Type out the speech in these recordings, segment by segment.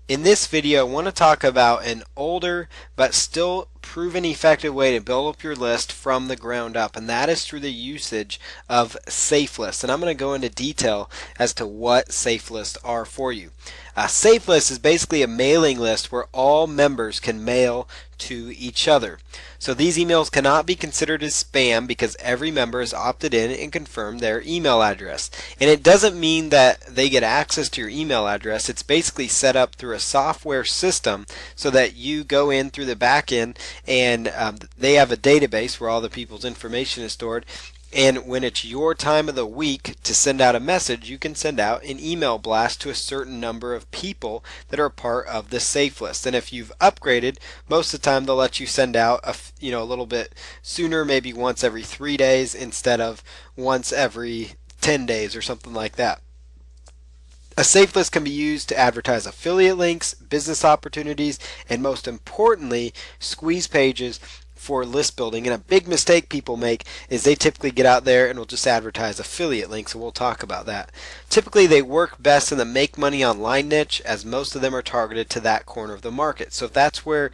In this video, I want to talk about an older but still proven effective way to build up your list from the ground up, and that is through the usage of safe lists. And I'm going to go into detail as to what safe lists are for you. A safe list is basically a mailing list where all members can mail to each other. So these emails cannot be considered as spam because every member has opted in and confirmed their email address. And it doesn't mean that they get access to your email address. It's basically set up through a software system so that you go in through the back end and they have a database where all the people's information is stored. And when it's your time of the week to send out a message, you can send out an email blast to a certain number of people that are part of the safe list. And if you've upgraded, most of the time they'll let you send out a little bit sooner, maybe once every 3 days instead of once every 10 days or something like that. A safe list can be used to advertise affiliate links, business opportunities, and most importantly, squeeze pages for list building. And a big mistake people make is they typically get out there and will just advertise affiliate links, and we'll talk about that. Typically they work best in the make money online niche, as most of them are targeted to that corner of the market. So if that's where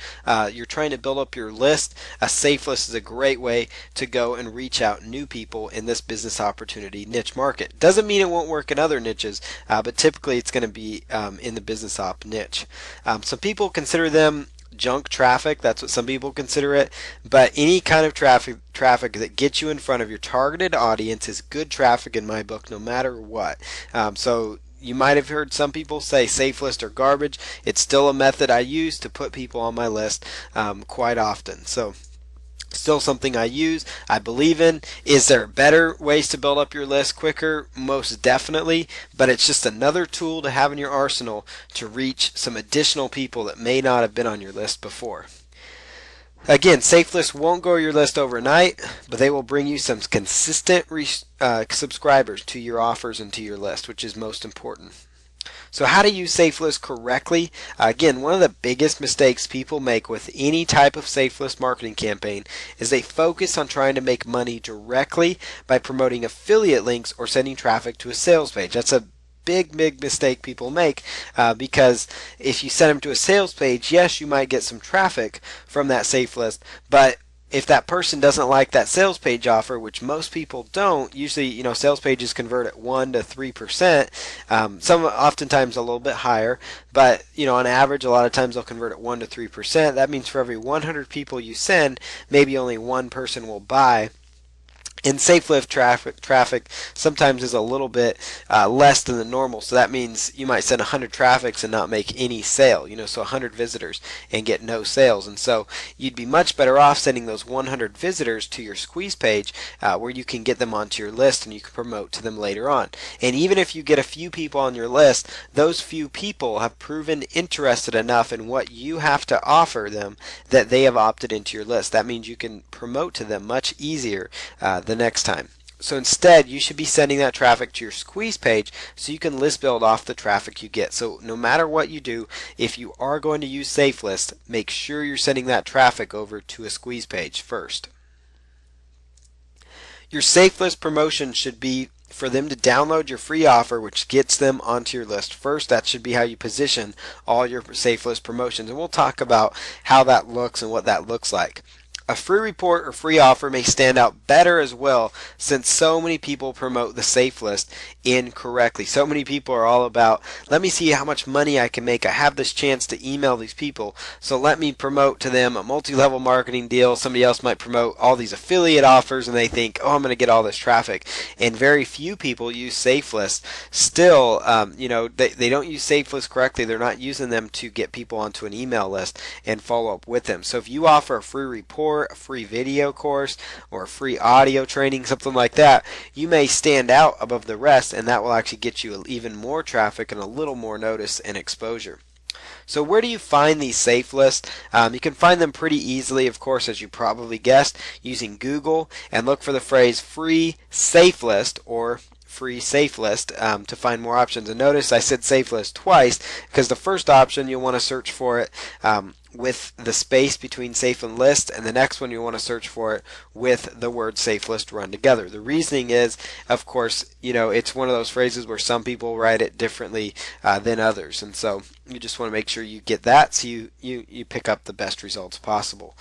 you're trying to build up your list, a safe list is a great way to go and reach out new people in this business opportunity niche market. Doesn't mean it won't work in other niches, but typically it's going to be in the business op niche. Some people consider them junk traffic. That's what some people consider it, but any kind of traffic that gets you in front of your targeted audience is good traffic in my book, no matter what. So you might have heard some people say safe lists are garbage. It's still a method I use to put people on my list quite often. So still something I use, I believe in. Is there better ways to build up your list quicker? Most definitely, but it's just another tool to have in your arsenal to reach some additional people that may not have been on your list before. Again, safe lists won't grow your list overnight, but they will bring you some consistent subscribers to your offers and to your list, which is most important. So how to use safe lists correctly? Again, one of the biggest mistakes people make with any type of safe list marketing campaign is they focus on trying to make money directly by promoting affiliate links or sending traffic to a sales page. That's a big mistake people make because if you send them to a sales page, yes, you might get some traffic from that safe list, but if that person doesn't like that sales page offer, which most people don't, usually, sales pages convert at 1 to 3%. Some oftentimes a little bit higher, but, on average, a lot of times they'll convert at 1 to 3%. That means for every 100 people you send, maybe only one person will buy. And safe list traffic sometimes is a little bit less than the normal. So that means you might send 100 traffics and not make any sale, so 100 visitors and get no sales. And so you'd be much better off sending those 100 visitors to your squeeze page where you can get them onto your list and you can promote to them later on. And even if you get a few people on your list, those few people have proven interested enough in what you have to offer them that they have opted into your list. That means you can promote to them much easier the next time. So instead, you should be sending that traffic to your squeeze page so you can list build off the traffic you get. So no matter what you do, if you are going to use safe list, make sure you're sending that traffic over to a squeeze page first. Your safe list promotion should be for them to download your free offer, which gets them onto your list first. That should be how you position all your safe list promotions, and we'll talk about how that looks and what that looks like. A free report or free offer may stand out better as well, since so many people promote the safe list incorrectly. So many people are all about, let me see how much money I can make. I have this chance to email these people, so let me promote to them a multi-level marketing deal. Somebody else might promote all these affiliate offers and they think, oh, I'm going to get all this traffic. And very few people use safe lists. Still, they don't use safe lists correctly. They're not using them to get people onto an email list and follow up with them. So if you offer a free report, a free video course, or a free audio training, something like that, you may stand out above the rest, and that will actually get you even more traffic and a little more notice and exposure. So where do you find these safe lists? You can find them pretty easily, of course, as you probably guessed, using Google, and look for the phrase free safe list or free safe list to find more options. And notice I said safe list twice because the first option you'll want to search for it with the space between safe and list, and the next one you want to search for it with the word safe list run together. The reasoning is, of course, it's one of those phrases where some people write it differently than others, and so You just want to make sure you get that so you pick up the best results possible.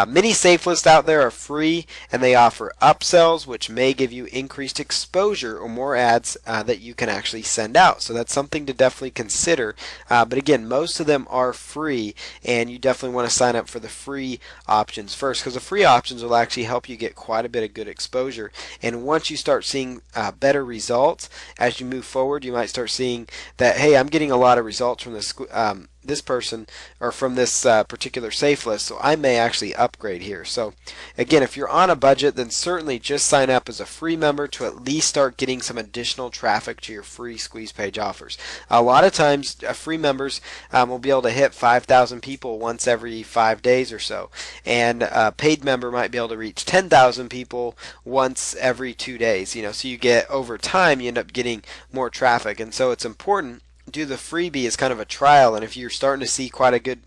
Many safe lists out there are free and they offer upsells, which may give you increased exposure or more ads that you can actually send out. So that's something to definitely consider. But again, most of them are free, and you definitely want to sign up for the free options first, because the free options will actually help you get quite a bit of good exposure. And once you start seeing better results as you move forward, you might start seeing that, hey, I'm getting a lot of results from this person or from this particular safe list, so I may actually upgrade here. So again, if you're on a budget, then certainly just sign up as a free member to at least start getting some additional traffic to your free squeeze page offers. A lot of times free members will be able to hit 5,000 people once every 5 days or so, and a paid member might be able to reach 10,000 people once every 2 days. So you get, over time, you end up getting more traffic. And so it's important, do the freebie as kind of a trial, and if you're starting to see quite a good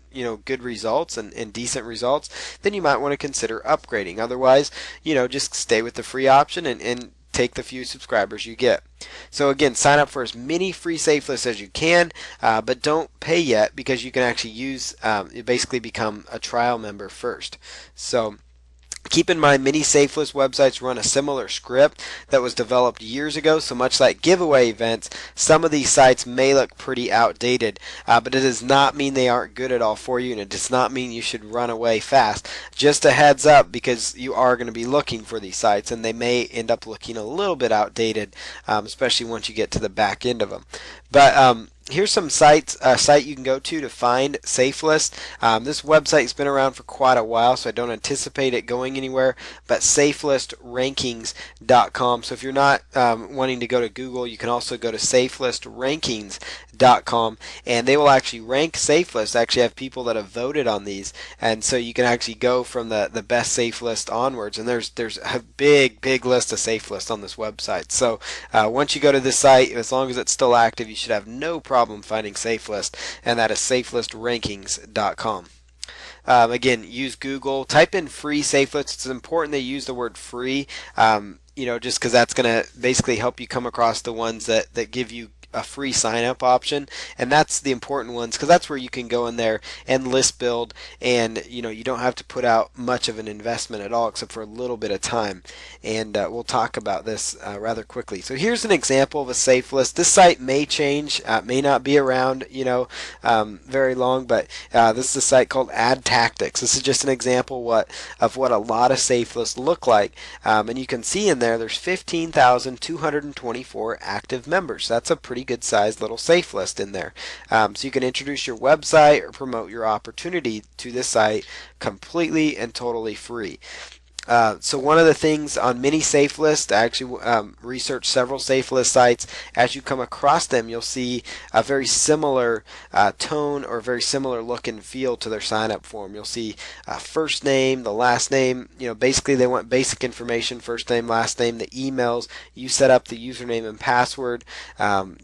good results and decent results, then you might want to consider upgrading. Otherwise, just stay with the free option and take the few subscribers you get. So again, sign up for as many free safe lists as you can, but don't pay yet, because you can actually use you basically become a trial member first. So keep in mind, many safe list websites run a similar script that was developed years ago, so much like giveaway events, some of these sites may look pretty outdated, but it does not mean they aren't good at all for you, and it does not mean you should run away fast. Just a heads up, because you are going to be looking for these sites, and they may end up looking a little bit outdated, especially once you get to the back end of them. But here's some site you can go to find safe lists. This website's been around for quite a while, so I don't anticipate it going anywhere, but safelistRankings.com. So if you're not wanting to go to Google, you can also go to safelistRankings.com, and they will actually rank safe lists. I actually have people that have voted on these, and so you can actually go from the best safe list onwards, and there's a big list of safe lists on this website. So once you go to this site, as long as it's still active, you should have no problem finding safe list, and that is safelistRankings.com. Again, use Google, type in free safe lists. It's important they use the word free, just because that's going to basically help you come across the ones that give you a free sign up option, and that's the important ones, because that's where you can go in there and list build, and you don't have to put out much of an investment at all except for a little bit of time. And we'll talk about this rather quickly. So here's an example of a safe list. This site may change, may not be around very long, but this is a site called Ad Tactics. This is just an example of what a lot of safe lists look like, and you can see in there's 15,224 active members. That's a pretty good sized little safe list in there. So you can introduce your website or promote your opportunity to this site completely and totally free. So one of the things on many safe lists, I actually researched several safe list sites. As you come across them, you'll see a very similar tone or very similar look and feel to their sign up form. You'll see first name, the last name. Basically they want basic information: first name, last name, the emails. You set up the username and password.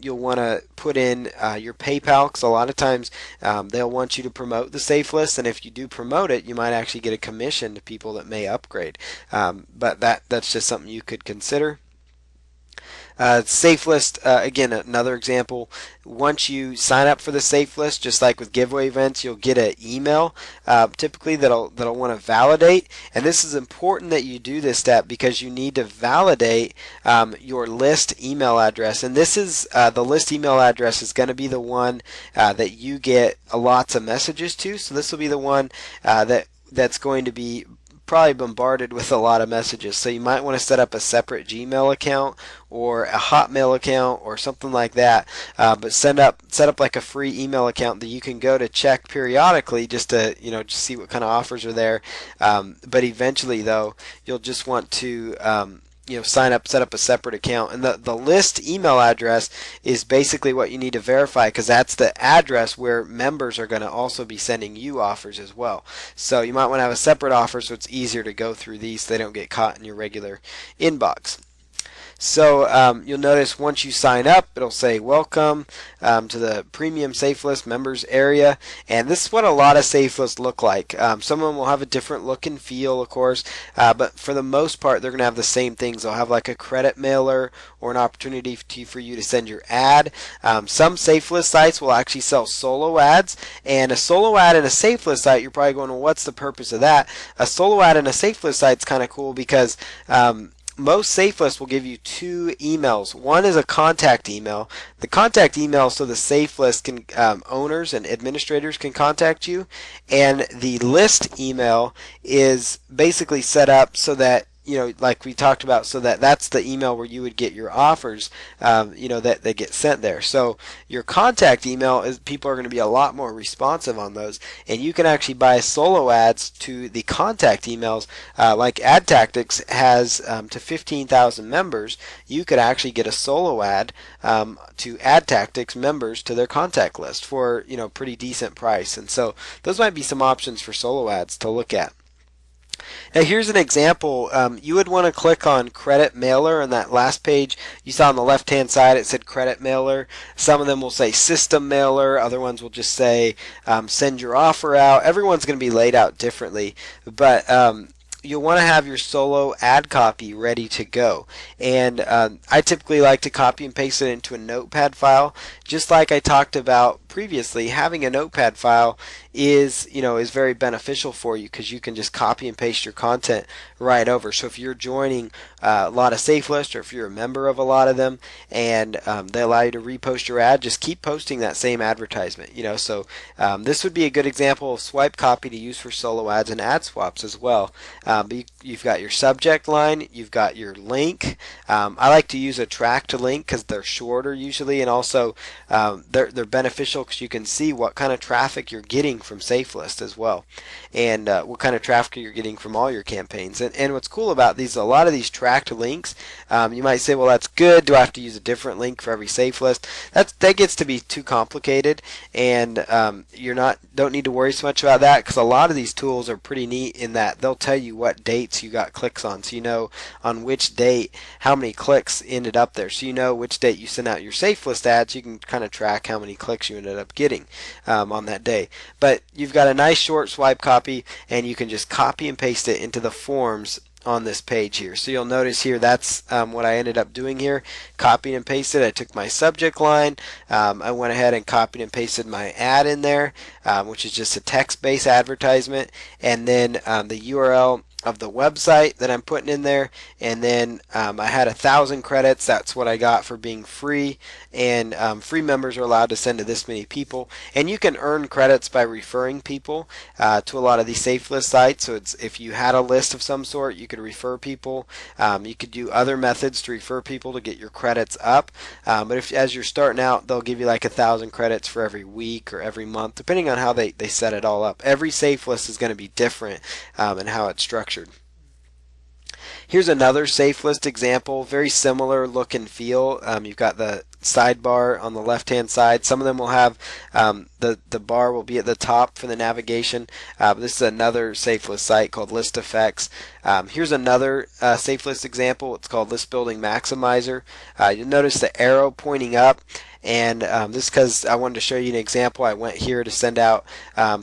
You'll want to put in your PayPal, because a lot of times they'll want you to promote the safe list, and if you do promote it, you might actually get a commission to people that may upgrade. But that's just something you could consider. Safe list, again, another example. Once you sign up for the safe list, just like with giveaway events, you'll get an email typically that'll want to validate. And this is important that you do this step, because you need to validate your list email address. And this is the list email address is going to be the one that you get lots of messages to. So this will be the one that's going to be probably bombarded with a lot of messages. So you might want to set up a separate Gmail account or a Hotmail account or something like that, but set up like a free email account that you can go to check periodically, just to just see what kind of offers are there. But eventually, though, you'll just want to set up a separate account. And the list email address is basically what you need to verify, because that's the address where members are going to also be sending you offers as well. So you might want to have a separate offer so it's easier to go through these so they don't get caught in your regular inbox. So you'll notice once you sign up, it'll say welcome to the premium safe list members area, and this is what a lot of safe lists look like. Some of them will have a different look and feel, of course, but for the most part they're going to have the same things. They'll have like a credit mailer or an opportunity for you to send your ad. Some safe list sites will actually sell solo ads, and a solo ad in a safe list site, you're probably going, well, what's the purpose of that? A solo ad in a safe list site is kind of cool because most safe lists will give you two emails. One is a contact email. The contact email so the safe list can owners and administrators can contact you, and the list email is basically set up so that, you know, like we talked about, so that that's the email where you would get your offers, you know, that they get sent there. So your contact email is, people are going to be a lot more responsive on those, and you can actually buy solo ads to the contact emails. Like Ad Tactics has to 15,000 members, you could actually get a solo ad to Ad Tactics members to their contact list for, you know, pretty decent price. And so those might be some options for solo ads to look at. Now here's an example. You would want to click on credit mailer on that last page. You saw on the left hand side it said credit mailer. Some of them will say system mailer, other ones will just say send your offer out. Everyone's going to be laid out differently, but you'll want to have your solo ad copy ready to go. And I typically like to copy and paste it into a notepad file. Just like I talked about previously, having a notepad file is, you know, is very beneficial for you because you can just copy and paste your content right over. So if you're joining a lot of safe lists, or if you're a member of a lot of them, and they allow you to repost your ad, just keep posting that same advertisement. You know, so this would be a good example of swipe copy to use for solo ads and ad swaps as well. But you've got your subject line, you've got your link. I like to use a track to link because they're shorter usually, and also they're beneficial because you can see what kind of traffic you're getting from SafeList as well, and what kind of traffic you're getting from all your campaigns. And what's cool about these, a lot of these tracked links, you might say, well, that's good. Do I have to use a different link for every SafeList? That gets to be too complicated, and don't need to worry so much about that, because a lot of these tools are pretty neat in that they'll tell you what dates you got clicks on, so you know on which date how many clicks ended up there. So you know which date you sent out your SafeList ads, you can kind of track how many clicks you ended up getting on that day. But you've got a nice short swipe copy, and you can just copy and paste it into the forms on this page here. So you'll notice here that's what I ended up doing here, copied and pasted. I took my subject line, I went ahead and copied and pasted my ad in there, which is just a text-based advertisement, and then the URL of the website that I'm putting in there, and then I had 1,000 credits. That's what I got for being free, and free members are allowed to send to this many people, and you can earn credits by referring people to a lot of these safe list sites. So it's, if you had a list of some sort, you could refer people. You could do other methods to refer people to get your credits up, but if as you're starting out, they'll give you like 1,000 credits for every week or every month, depending on how they set it all up. Every safe list is going to be different in how it's structured. Here's another safe list example, very similar look and feel. You've got the sidebar on the left hand side. Some of them will have the bar will be at the top for the navigation. This is another safe list site called List Effects. Here's another safe list example. It's called List Building Maximizer. You'll notice the arrow pointing up, and this is because I wanted to show you an example. I went here to send out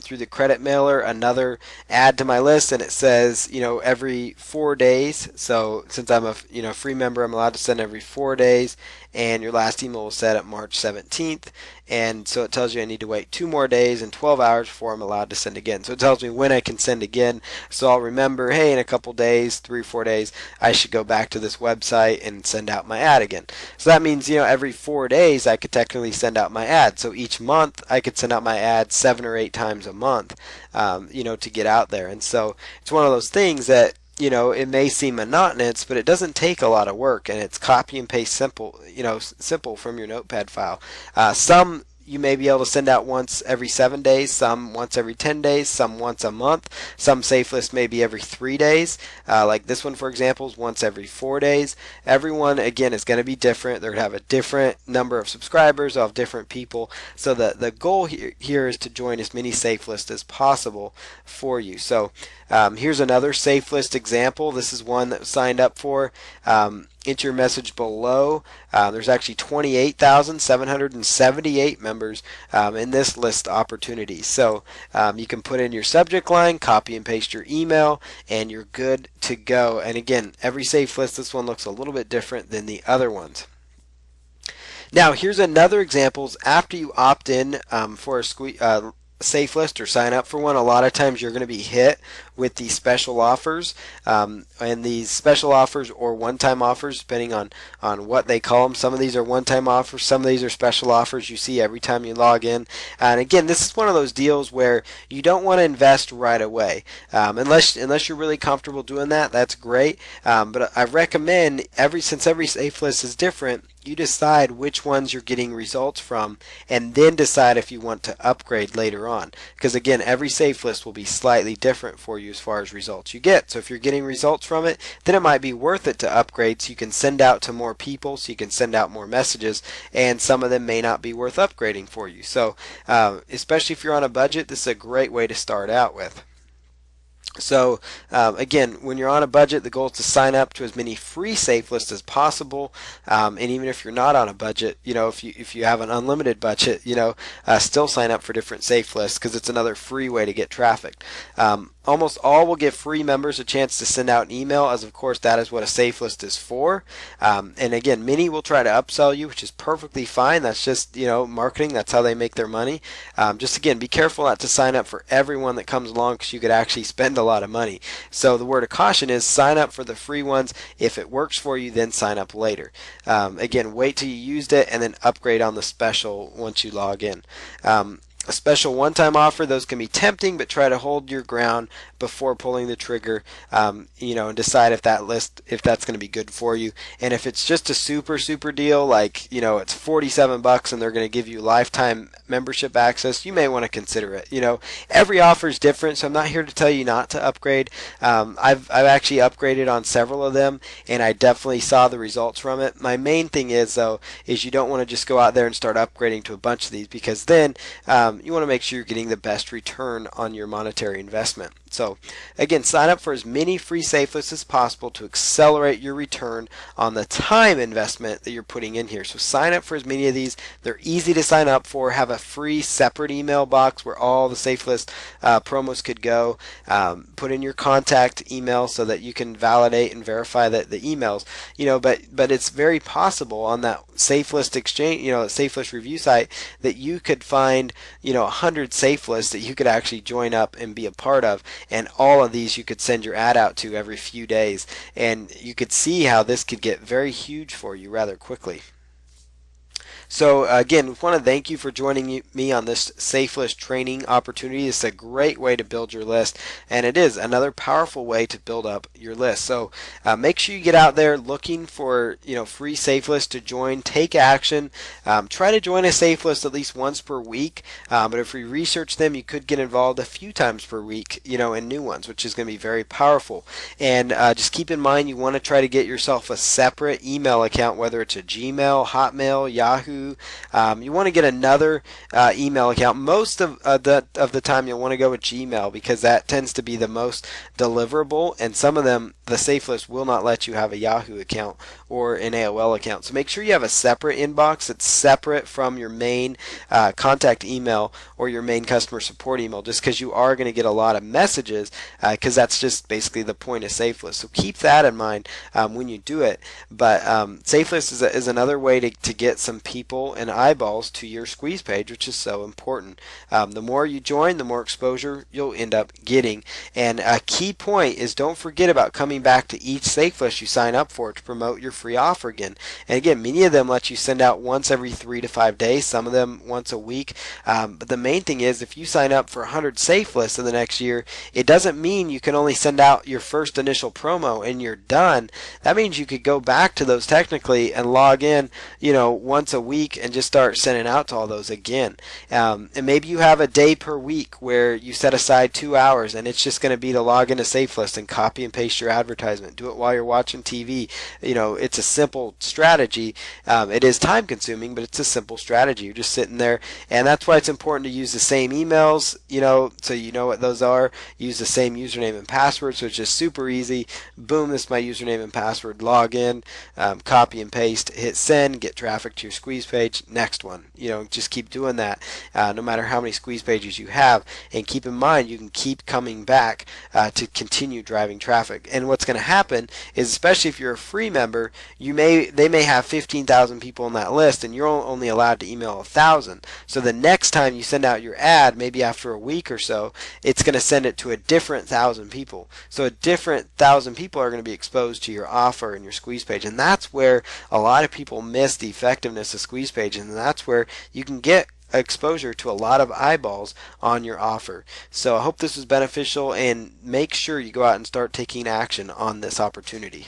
through the credit mailer another ad to my list, and it says, you know, every 4 days. So since I'm a free member, I'm allowed to send every 4 days, and your last email was set at March 17th, and so it tells you I need to wait 2 more days and 12 hours before I'm allowed to send again. So it tells me when I can send again, so I'll remember, hey, in a couple days, 3 or 4 days, I should go back to this website and send out my ad again. So that means, you know, every 4 days I could technically send out my ad. So each month I could send out my ad 7 or 8 times a month, you know, to get out there. And so it's one of those things that, you know, it may seem monotonous, but it doesn't take a lot of work, and it's copy and paste simple, you know, simple from your notepad file. Some you may be able to send out once every 7 days, some once every 10 days, some once a month. Some safe lists may be every 3 days. Like this one, for example, is once every 4 days. Everyone, again, is going to be different. They're going to have a different number of subscribers. They'll have different people. So the goal here is to join as many safe lists as possible for you. So here's another safe list example. This is one that was signed up for. enter your message below. There's actually 28,778 members in this list opportunity. So you can put in your subject line, copy and paste your email, and you're good to go. And again, every safe list, this one looks a little bit different than the other ones. Now here's another example. After you opt in for a safe list or sign up for one, a lot of times you're going to be hit with these special offers, and these special offers or one-time offers, depending on what they call them. Some of these are one-time offers, some of these are special offers you see every time you log in. And again, this is one of those deals where you don't want to invest right away, unless you're really comfortable doing that. That's great, but I recommend since every safe list is different, you decide which ones you're getting results from, and then decide if you want to upgrade later on. Because again, every safe list will be slightly different for you as far as results you get. So if you're getting results from it, then it might be worth it to upgrade so you can send out to more people, so you can send out more messages, and some of them may not be worth upgrading for you. So especially if you're on a budget, this is a great way to start out with. So again, when you're on a budget, the goal is to sign up to as many free safe lists as possible. And even if you're not on a budget, if you have an unlimited budget, still sign up for different safe lists, because it's another free way to get traffic. Almost all will give free members a chance to send out an email, as of course that is what a safe list is for. And again, many will try to upsell you, which is perfectly fine. That's just marketing. That's how they make their money. Just again, be careful not to sign up for everyone that comes along, because you could actually spend a lot of money. So the word of caution is sign up for the free ones. If it works for you, then sign up later. Again, wait till you used it and then upgrade on the special once you log in. A special one-time offer, those can be tempting, but try to hold your ground before pulling the trigger, and decide if that's going to be good for you. And if it's just a super deal, like it's $47 and they're going to give you lifetime membership access, you may want to consider it. Every offer is different, so I'm not here to tell you not to upgrade. I've actually upgraded on several of them, and I definitely saw the results from it. My main thing is you don't want to just go out there and start upgrading to a bunch of these, because then you want to make sure you're getting the best return on your monetary investment. So again, sign up for as many free safe lists as possible to accelerate your return on the time investment that you're putting in here. So sign up for as many of these. They're easy to sign up for. Have a free separate email box where all the safe list promos could go. Put in your contact email so that you can validate and verify that the emails. But it's very possible on that safe list exchange, safe list review site, that you could find 100 safe lists that you could actually join up and be a part of. And all of these you could send your ad out to every few days, and you could see how this could get very huge for you rather quickly. So again, we want to thank you for joining me on this safe list training opportunity. It's a great way to build your list, and it is another powerful way to build up your list. So make sure you get out there looking for free safe lists to join. Take action. Try to join a safe list at least once per week. But if we research them, you could get involved a few times per week, in new ones, which is going to be very powerful. And just keep in mind, you want to try to get yourself a separate email account, whether it's a Gmail, Hotmail, Yahoo. You want to get another email account. Most of the time you'll want to go with Gmail, because that tends to be the most deliverable, and some of them, the safe list will not let you have a Yahoo account or an AOL account. So make sure you have a separate inbox that's separate from your main contact email or your main customer support email, just because you are going to get a lot of messages, because that's just basically the point of safe list. So keep that in mind when you do it. But safe list is another way to get some people and eyeballs to your squeeze page, which is so important. The more you join, the more exposure you'll end up getting. And a key point is, don't forget about coming back to each safe list you sign up for to promote your free offer again. And again, many of them let you send out once every 3 to 5 days, some of them once a week. But the main thing is, if you sign up for 100 safe lists in the next year, it doesn't mean you can only send out your first initial promo and you're done. That means you could go back to those technically and log in, once a week and just start sending out to all those again. And maybe you have a day per week where you set aside 2 hours, and it's just going to be to log into safe list and copy and paste your advertisement. Do it while you're watching TV. it's a simple strategy. It is time consuming, but it's a simple strategy. You're just sitting there, and that's why it's important to use the same emails, so you know what those are. Use the same username and password, so it's just super easy. Boom, this is my username and password. Log in, copy and paste, hit send, get traffic to your squeeze page. Next one. Just keep doing that, no matter how many squeeze pages you have. And keep in mind, you can keep coming back to continue driving traffic. And what's going to happen is, especially if you're a free member, they may have 15,000 people on that list, and you're only allowed to email 1,000. So the next time you send out your ad, maybe after a week or so, it's going to send it to a different 1,000 people. So a different 1,000 people are going to be exposed to your offer and your squeeze page, and that's where a lot of people miss the effectiveness of squeeze pages, and that's where you can get exposure to a lot of eyeballs on your offer. So I hope this was beneficial, and make sure you go out and start taking action on this opportunity.